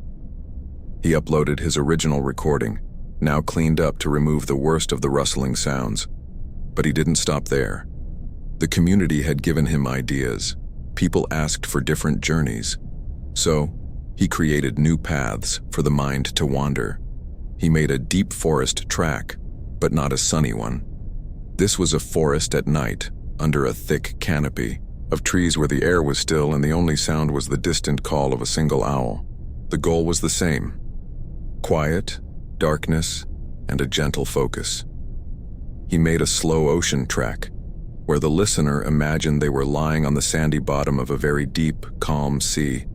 He uploaded his original recording, now cleaned up to remove the worst of the rustling sounds. But he didn't stop there. The community had given him ideas. People asked for different journeys. So, he created new paths for the mind to wander. He made a deep forest track, but not a sunny one. This was a forest at night, under a thick canopy of trees where the air was still and the only sound was the distant call of a single owl. The goal was the same: quiet, darkness, and a gentle focus. He made a slow ocean track, where the listener imagined they were lying on the sandy bottom of a very deep, calm sea,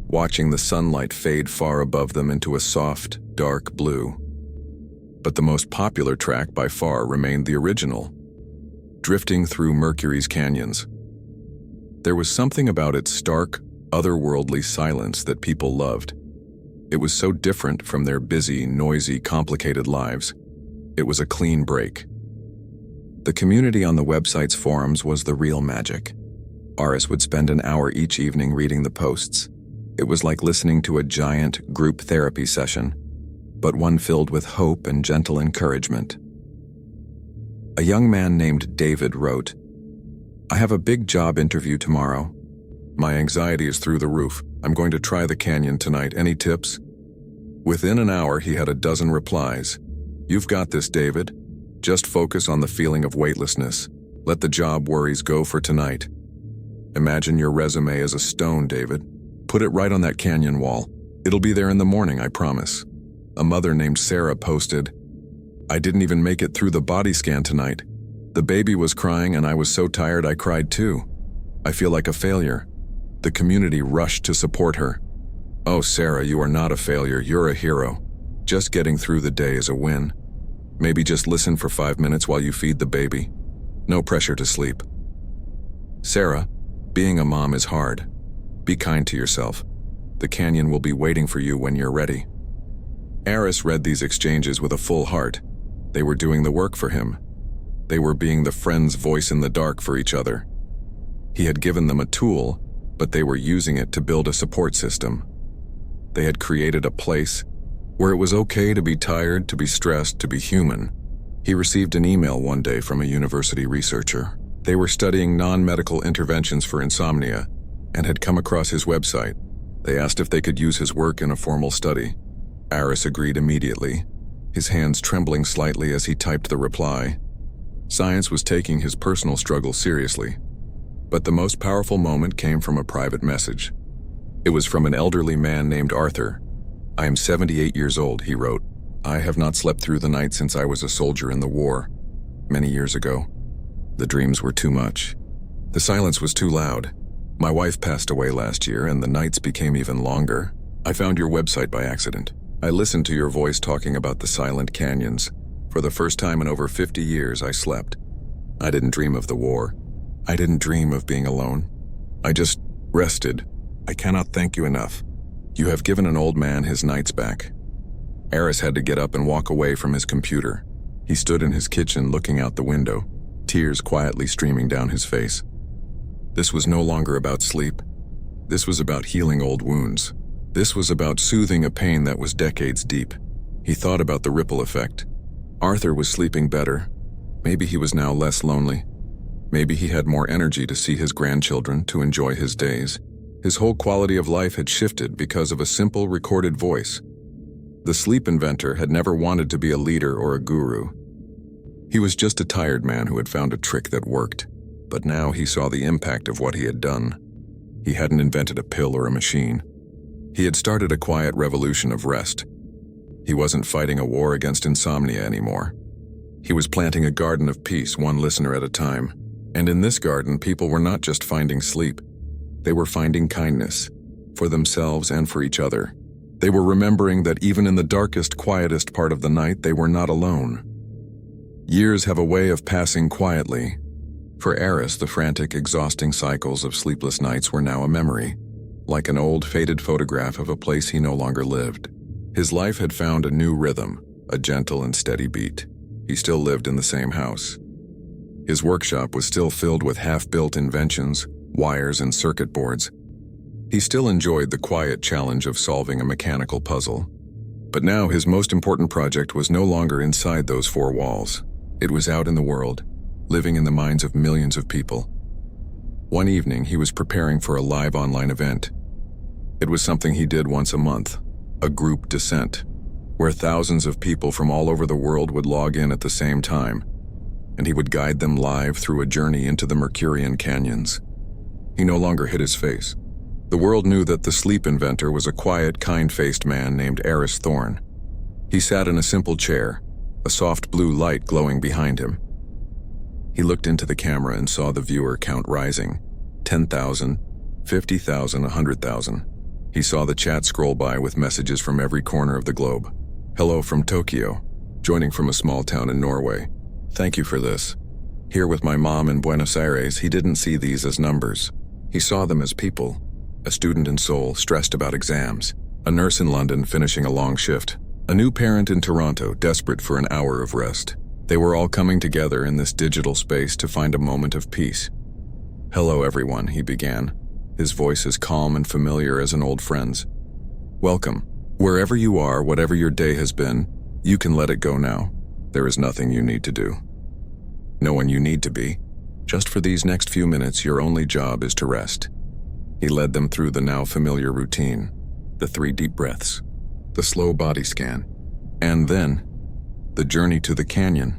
watching the sunlight fade far above them into a soft, dark blue. But the most popular track by far remained the original, drifting through Mercury's canyons. There was something about its stark, otherworldly silence that people loved. It was so different from their busy, noisy, complicated lives. It was a clean break. The community on the website's forums was the real magic. Aris would spend an hour each evening reading the posts. It was like listening to a giant group therapy session, but one filled with hope and gentle encouragement. A young man named David wrote, "I have a big job interview tomorrow. My anxiety is through the roof. I'm going to try the canyon tonight. Any tips?" Within an hour, he had a dozen replies. "You've got this, David. Just focus on the feeling of weightlessness. Let the job worries go for tonight. Imagine your resume as a stone, David. Put it right on that canyon wall. It'll be there in the morning, I promise." A mother named Sarah posted, "I didn't even make it through the body scan tonight. The baby was crying and I was so tired I cried too. I feel like a failure." The community rushed to support her. "Oh, Sarah, you are not a failure. You're a hero. Just getting through the day is a win. Maybe just listen for 5 minutes while you feed the baby. No pressure to sleep." "Sarah, being a mom is hard. Be kind to yourself. The canyon will be waiting for you when you're ready." Aris read these exchanges with a full heart. They were doing the work for him. They were being the friend's voice in the dark for each other. He had given them a tool, but they were using it to build a support system. They had created a place where it was okay to be tired, to be stressed, to be human. He received an email one day from a university researcher. They were studying non-medical interventions for insomnia and had come across his website. They asked if they could use his work in a formal study. Aris agreed immediately, his hands trembling slightly as he typed the reply. Science was taking his personal struggle seriously. But the most powerful moment came from a private message. It was from an elderly man named Arthur. "I am 78 years old," he wrote. "I have not slept through the night since I was a soldier in the war, many years ago. The dreams were too much. The silence was too loud. My wife passed away last year and the nights became even longer. I found your website by accident. I listened to your voice talking about the silent canyons. For the first time in over 50 years, I slept. I didn't dream of the war. I didn't dream of being alone. I just rested. I cannot thank you enough. You have given an old man his nights back." Eris had to get up and walk away from his computer. He stood in his kitchen looking out the window, tears quietly streaming down his face. This was no longer about sleep. This was about healing old wounds. This was about soothing a pain that was decades deep. He thought about the ripple effect. Arthur was sleeping better. Maybe he was now less lonely. Maybe he had more energy to see his grandchildren, to enjoy his days. His whole quality of life had shifted because of a simple recorded voice. The sleep inventor had never wanted to be a leader or a guru. He was just a tired man who had found a trick that worked. But now he saw the impact of what he had done. He hadn't invented a pill or a machine. He had started a quiet revolution of rest. He wasn't fighting a war against insomnia anymore. He was planting a garden of peace, one listener at a time. And in this garden, people were not just finding sleep. They were finding kindness, for themselves and for each other. They were remembering that even in the darkest, quietest part of the night, they were not alone. Years have a way of passing quietly. For Eris, the frantic, exhausting cycles of sleepless nights were now a memory, like an old, faded photograph of a place he no longer lived. His life had found a new rhythm, a gentle and steady beat. He still lived in the same house. His workshop was still filled with half-built inventions, wires and circuit boards. He still enjoyed the quiet challenge of solving a mechanical puzzle. But now his most important project was no longer inside those four walls. It was out in the world, living in the minds of millions of people. One evening, he was preparing for a live online event. It was something he did once a month, a group descent, where thousands of people from all over the world would log in at the same time, and he would guide them live through a journey into the Mercurian canyons. He no longer hid his face. The world knew that the sleep inventor was a quiet, kind-faced man named Eris Thorne. He sat in a simple chair, a soft blue light glowing behind him. He looked into the camera and saw the viewer count rising. 10,000, 50,000, 100,000. He saw the chat scroll by with messages from every corner of the globe. "Hello from Tokyo, joining from a small town in Norway. Thank you for this. Here with my mom in Buenos Aires, he didn't see these as numbers. He saw them as people. A student in Seoul, stressed about exams. A nurse in London, finishing a long shift. A new parent in Toronto, desperate for an hour of rest. They were all coming together in this digital space to find a moment of peace. "Hello everyone," he began, his voice as calm and familiar as an old friend's. "Welcome. Wherever you are, whatever your day has been, you can let it go now. There is nothing you need to do. No one you need to be. Just for these next few minutes, your only job is to rest." He led them through the now familiar routine, the 3 deep breaths, the slow body scan, and then the journey to the canyon.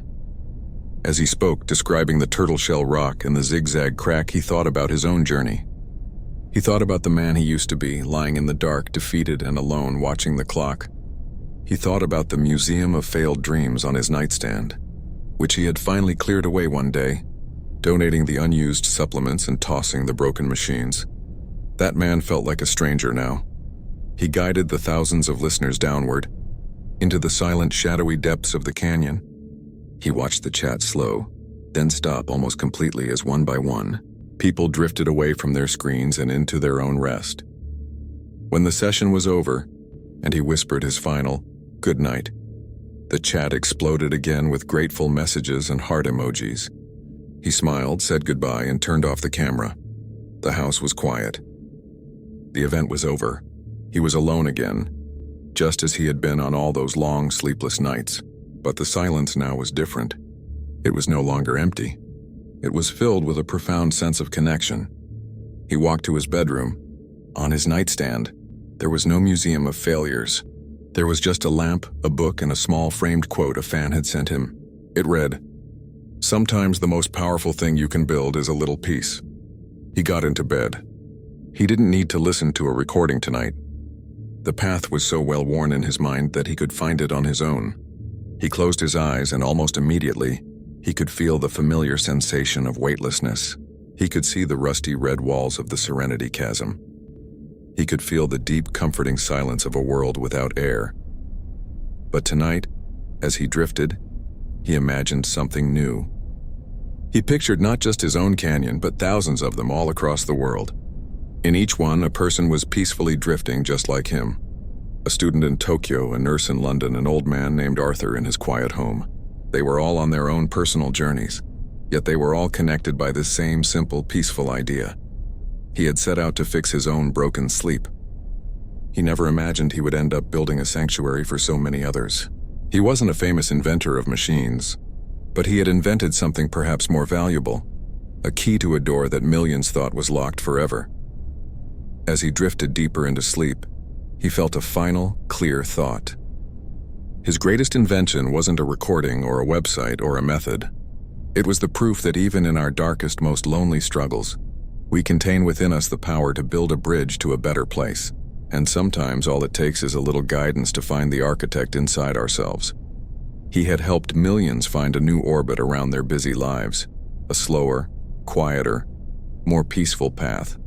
As he spoke, describing the turtle shell rock and the zigzag crack, he thought about his own journey. He thought about the man he used to be, lying in the dark, defeated and alone, watching the clock. He thought about the museum of failed dreams on his nightstand, which he had finally cleared away one day, donating the unused supplements and tossing the broken machines. That man felt like a stranger now. He guided the thousands of listeners downward, into the silent, shadowy depths of the canyon. He watched the chat slow, then stop almost completely as one by one, people drifted away from their screens and into their own rest. When the session was over, and he whispered his final, "Good night," the chat exploded again with grateful messages and heart emojis. He smiled, said goodbye, and turned off the camera. The house was quiet. The event was over. He was alone again, just as he had been on all those long, sleepless nights. But the silence now was different. It was no longer empty. It was filled with a profound sense of connection. He walked to his bedroom. On his nightstand, there was no museum of failures. There was just a lamp, a book, and a small framed quote a fan had sent him. It read, "Sometimes the most powerful thing you can build is a little peace." He got into bed. He didn't need to listen to a recording tonight. The path was so well worn in his mind that he could find it on his own. He closed his eyes, and almost immediately, he could feel the familiar sensation of weightlessness. He could see the rusty red walls of the Serenity Chasm. He could feel the deep, comforting silence of a world without air. But tonight, as he drifted, he imagined something new. He pictured not just his own canyon, but thousands of them all across the world. In each one, a person was peacefully drifting just like him. A student in Tokyo, a nurse in London, an old man named Arthur in his quiet home. They were all on their own personal journeys, yet they were all connected by this same simple, peaceful idea. He had set out to fix his own broken sleep. He never imagined he would end up building a sanctuary for so many others. He wasn't a famous inventor of machines, but he had invented something perhaps more valuable, a key to a door that millions thought was locked forever. As he drifted deeper into sleep, he felt a final, clear thought. His greatest invention wasn't a recording or a website or a method. It was the proof that even in our darkest, most lonely struggles, we contain within us the power to build a bridge to a better place. And sometimes all it takes is a little guidance to find the architect inside ourselves. He had helped millions find a new orbit around their busy lives, a slower, quieter, more peaceful path.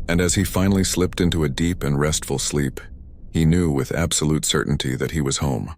And as he finally slipped into a deep and restful sleep, he knew with absolute certainty that he was home.